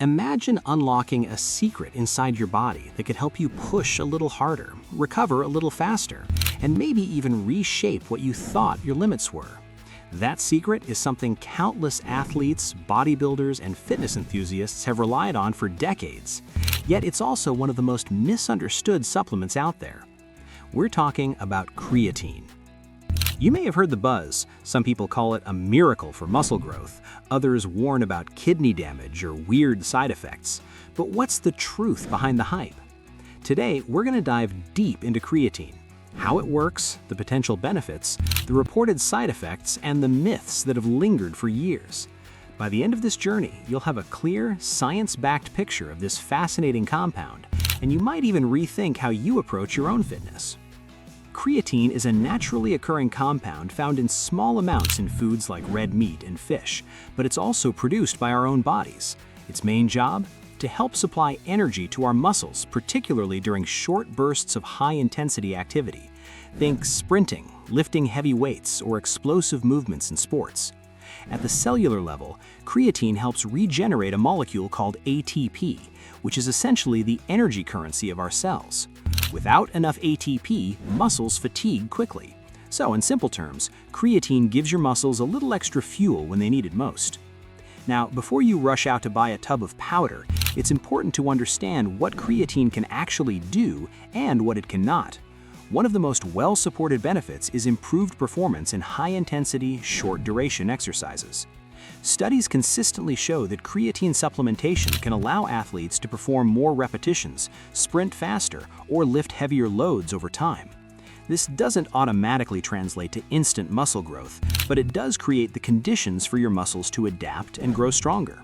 Imagine unlocking a secret inside your body that could help you push a little harder, recover a little faster, and maybe even reshape what you thought your limits were. That secret is something countless athletes, bodybuilders, and fitness enthusiasts have relied on for decades. Yet it's also one of the most misunderstood supplements out there. We're talking about creatine. You may have heard the buzz. Some people call it a miracle for muscle growth. Others warn about kidney damage or weird side effects. But what's the truth behind the hype? Today, we're going to dive deep into creatine, how it works, the potential benefits, the reported side effects, and the myths that have lingered for years. By the end of this journey, you'll have a clear, science-backed picture of this fascinating compound, and you might even rethink how you approach your own fitness. Creatine is a naturally occurring compound found in small amounts in foods like red meat and fish, but it's also produced by our own bodies. Its main job? To help supply energy to our muscles, particularly during short bursts of high-intensity activity. Think sprinting, lifting heavy weights, or explosive movements in sports. At the cellular level, creatine helps regenerate a molecule called ATP, which is essentially the energy currency of our cells. Without enough ATP, muscles fatigue quickly. So, in simple terms, creatine gives your muscles a little extra fuel when they need it most. Now, before you rush out to buy a tub of powder, it's important to understand what creatine can actually do and what it cannot. One of the most well-supported benefits is improved performance in high-intensity, short-duration exercises. Studies consistently show that creatine supplementation can allow athletes to perform more repetitions, sprint faster, or lift heavier loads over time. This doesn't automatically translate to instant muscle growth, but it does create the conditions for your muscles to adapt and grow stronger.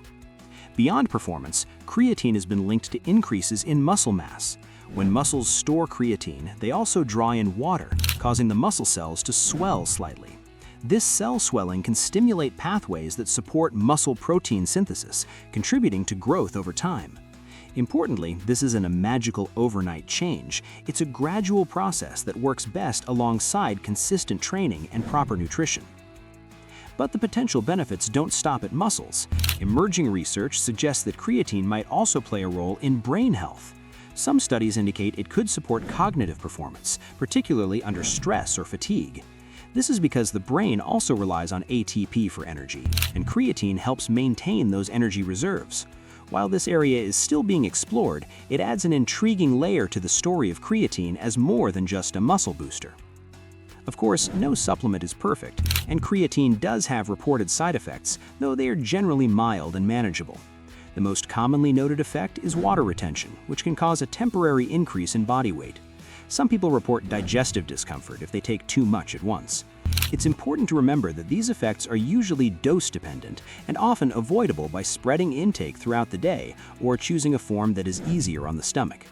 Beyond performance, creatine has been linked to increases in muscle mass. When muscles store creatine, they also draw in water, causing the muscle cells to swell slightly. This cell swelling can stimulate pathways that support muscle protein synthesis, contributing to growth over time. Importantly, this isn't a magical overnight change. It's a gradual process that works best alongside consistent training and proper nutrition. But the potential benefits don't stop at muscles. Emerging research suggests that creatine might also play a role in brain health. Some studies indicate it could support cognitive performance, particularly under stress or fatigue. This is because the brain also relies on ATP for energy, and creatine helps maintain those energy reserves. While this area is still being explored, it adds an intriguing layer to the story of creatine as more than just a muscle booster. Of course, no supplement is perfect, and creatine does have reported side effects, though they are generally mild and manageable. The most commonly noted effect is water retention, which can cause a temporary increase in body weight. Some people report digestive discomfort if they take too much at once. It's important to remember that these effects are usually dose-dependent and often avoidable by spreading intake throughout the day or choosing a form that is easier on the stomach.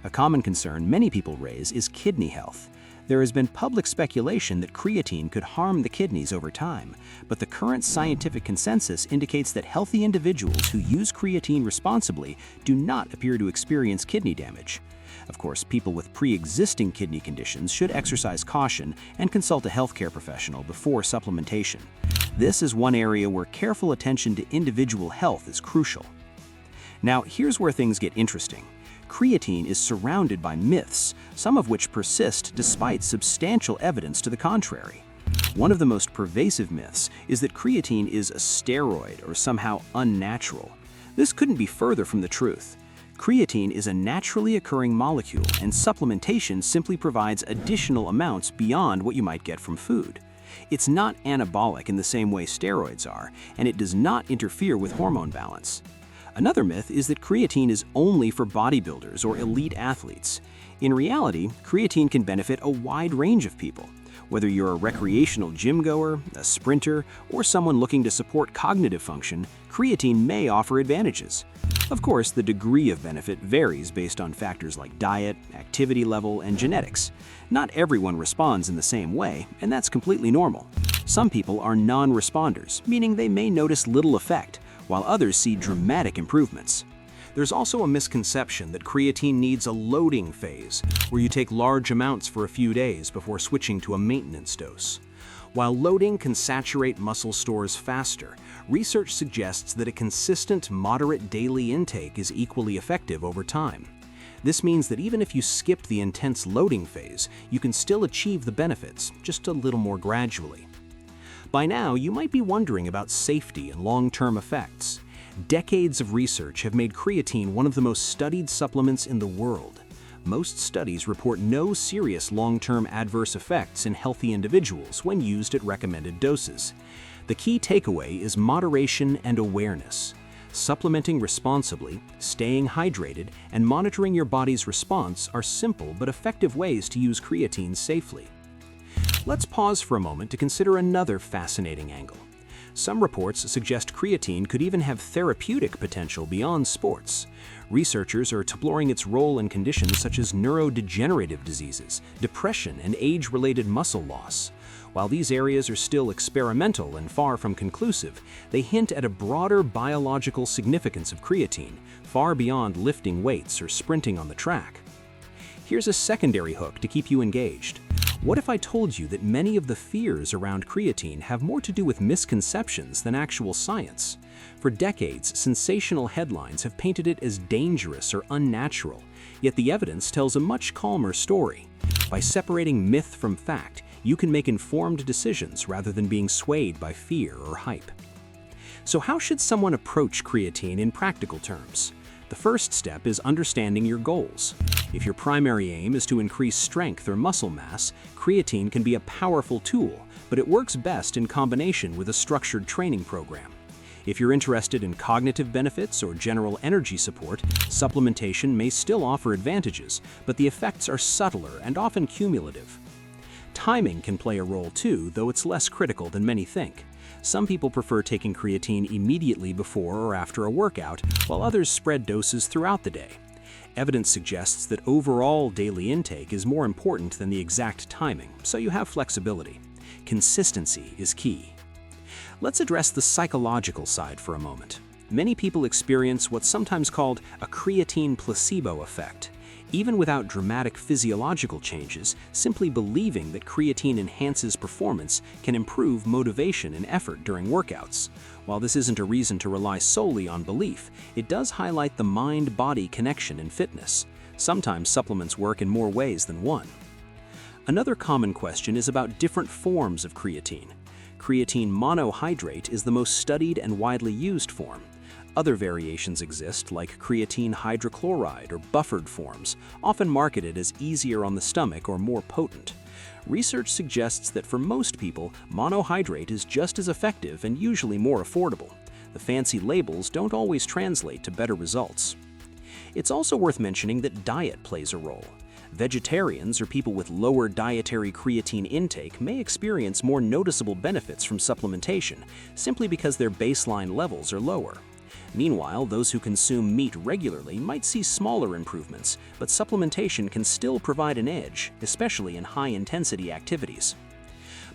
A common concern many people raise is kidney health. There has been public speculation that creatine could harm the kidneys over time, but the current scientific consensus indicates that healthy individuals who use creatine responsibly do not appear to experience kidney damage. Of course, people with pre-existing kidney conditions should exercise caution and consult a healthcare professional before supplementation. This is one area where careful attention to individual health is crucial. Now, here's where things get interesting. Creatine is surrounded by myths, some of which persist despite substantial evidence to the contrary. One of the most pervasive myths is that creatine is a steroid or somehow unnatural. This couldn't be further from the truth. Creatine is a naturally occurring molecule, and supplementation simply provides additional amounts beyond what you might get from food. It's not anabolic in the same way steroids are, and it does not interfere with hormone balance. Another myth is that creatine is only for bodybuilders or elite athletes. In reality, creatine can benefit a wide range of people. Whether you're a recreational gym goer, a sprinter, or someone looking to support cognitive function, creatine may offer advantages. Of course, the degree of benefit varies based on factors like diet, activity level, and genetics. Not everyone responds in the same way, and that's completely normal. Some people are non-responders, meaning they may notice little effect, while others see dramatic improvements. There's also a misconception that creatine needs a loading phase, where you take large amounts for a few days before switching to a maintenance dose. While loading can saturate muscle stores faster, research suggests that a consistent, moderate daily intake is equally effective over time. This means that even if you skip the intense loading phase, you can still achieve the benefits, just a little more gradually. By now, you might be wondering about safety and long-term effects. Decades of research have made creatine one of the most studied supplements in the world. Most studies report no serious long-term adverse effects in healthy individuals when used at recommended doses. The key takeaway is moderation and awareness. Supplementing responsibly, staying hydrated, and monitoring your body's response are simple but effective ways to use creatine safely. Let's pause for a moment to consider another fascinating angle. Some reports suggest creatine could even have therapeutic potential beyond sports. Researchers are exploring its role in conditions such as neurodegenerative diseases, depression, and age-related muscle loss. While these areas are still experimental and far from conclusive, they hint at a broader biological significance of creatine, far beyond lifting weights or sprinting on the track. Here's a secondary hook to keep you engaged. What if I told you that many of the fears around creatine have more to do with misconceptions than actual science? For decades, sensational headlines have painted it as dangerous or unnatural, yet the evidence tells a much calmer story. By separating myth from fact, you can make informed decisions rather than being swayed by fear or hype. So how should someone approach creatine in practical terms? The first step is understanding your goals. If your primary aim is to increase strength or muscle mass, creatine can be a powerful tool, but it works best in combination with a structured training program. If you're interested in cognitive benefits or general energy support, supplementation may still offer advantages, but the effects are subtler and often cumulative. Timing can play a role too, though it's less critical than many think. Some people prefer taking creatine immediately before or after a workout, while others spread doses throughout the day. Evidence suggests that overall daily intake is more important than the exact timing, so you have flexibility. Consistency is key. Let's address the psychological side for a moment. Many people experience what's sometimes called a creatine placebo effect. Even without dramatic physiological changes, simply believing that creatine enhances performance can improve motivation and effort during workouts. While this isn't a reason to rely solely on belief, it does highlight the mind-body connection in fitness. Sometimes supplements work in more ways than one. Another common question is about different forms of creatine. Creatine monohydrate is the most studied and widely used form. Other variations exist, like creatine hydrochloride or buffered forms, often marketed as easier on the stomach or more potent. Research suggests that for most people, monohydrate is just as effective and usually more affordable. The fancy labels don't always translate to better results. It's also worth mentioning that diet plays a role. Vegetarians or people with lower dietary creatine intake may experience more noticeable benefits from supplementation, simply because their baseline levels are lower. Meanwhile, those who consume meat regularly might see smaller improvements, but supplementation can still provide an edge, especially in high-intensity activities.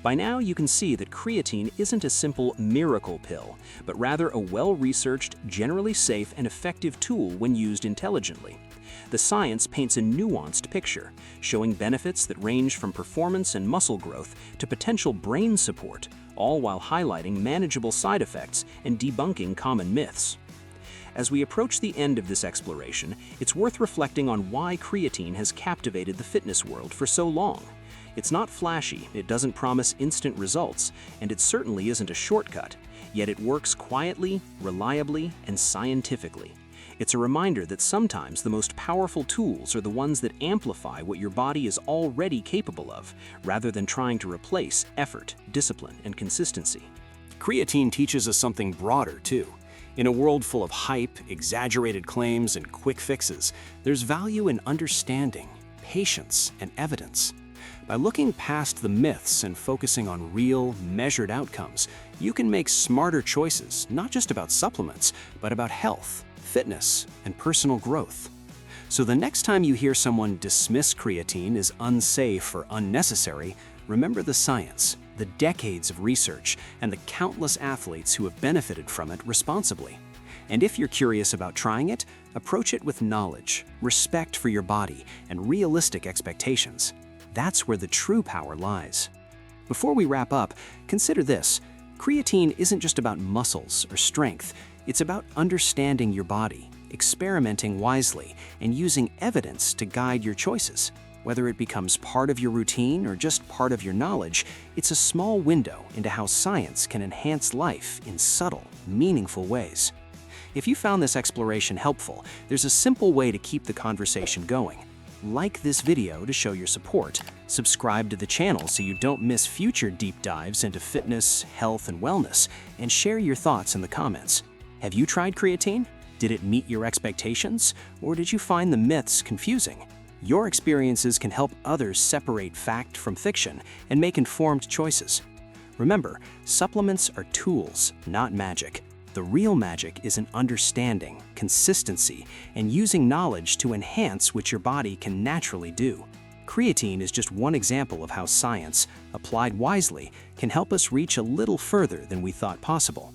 By now, you can see that creatine isn't a simple miracle pill, but rather a well-researched, generally safe and effective tool when used intelligently. The science paints a nuanced picture, showing benefits that range from performance and muscle growth to potential brain support, all while highlighting manageable side effects and debunking common myths. As we approach the end of this exploration, it's worth reflecting on why creatine has captivated the fitness world for so long. It's not flashy, it doesn't promise instant results, and it certainly isn't a shortcut, yet it works quietly, reliably, and scientifically. It's a reminder that sometimes the most powerful tools are the ones that amplify what your body is already capable of, rather than trying to replace effort, discipline, and consistency. Creatine teaches us something broader, too. In a world full of hype, exaggerated claims, and quick fixes, there's value in understanding, patience, and evidence. By looking past the myths and focusing on real, measured outcomes, you can make smarter choices, not just about supplements, but about health, fitness, and personal growth. So the next time you hear someone dismiss creatine as unsafe or unnecessary, remember the science, the decades of research, and the countless athletes who have benefited from it responsibly. And if you're curious about trying it, approach it with knowledge, respect for your body, and realistic expectations. That's where the true power lies. Before we wrap up, consider this. Creatine isn't just about muscles or strength. It's about understanding your body, experimenting wisely, and using evidence to guide your choices. Whether it becomes part of your routine or just part of your knowledge, it's a small window into how science can enhance life in subtle, meaningful ways. If you found this exploration helpful, there's a simple way to keep the conversation going. Like this video to show your support, subscribe to the channel so you don't miss future deep dives into fitness, health, and wellness, and share your thoughts in the comments. Have you tried creatine? Did it meet your expectations? Or did you find the myths confusing? Your experiences can help others separate fact from fiction and make informed choices. Remember, supplements are tools, not magic. The real magic is in understanding, consistency, and using knowledge to enhance what your body can naturally do. Creatine is just one example of how science, applied wisely, can help us reach a little further than we thought possible.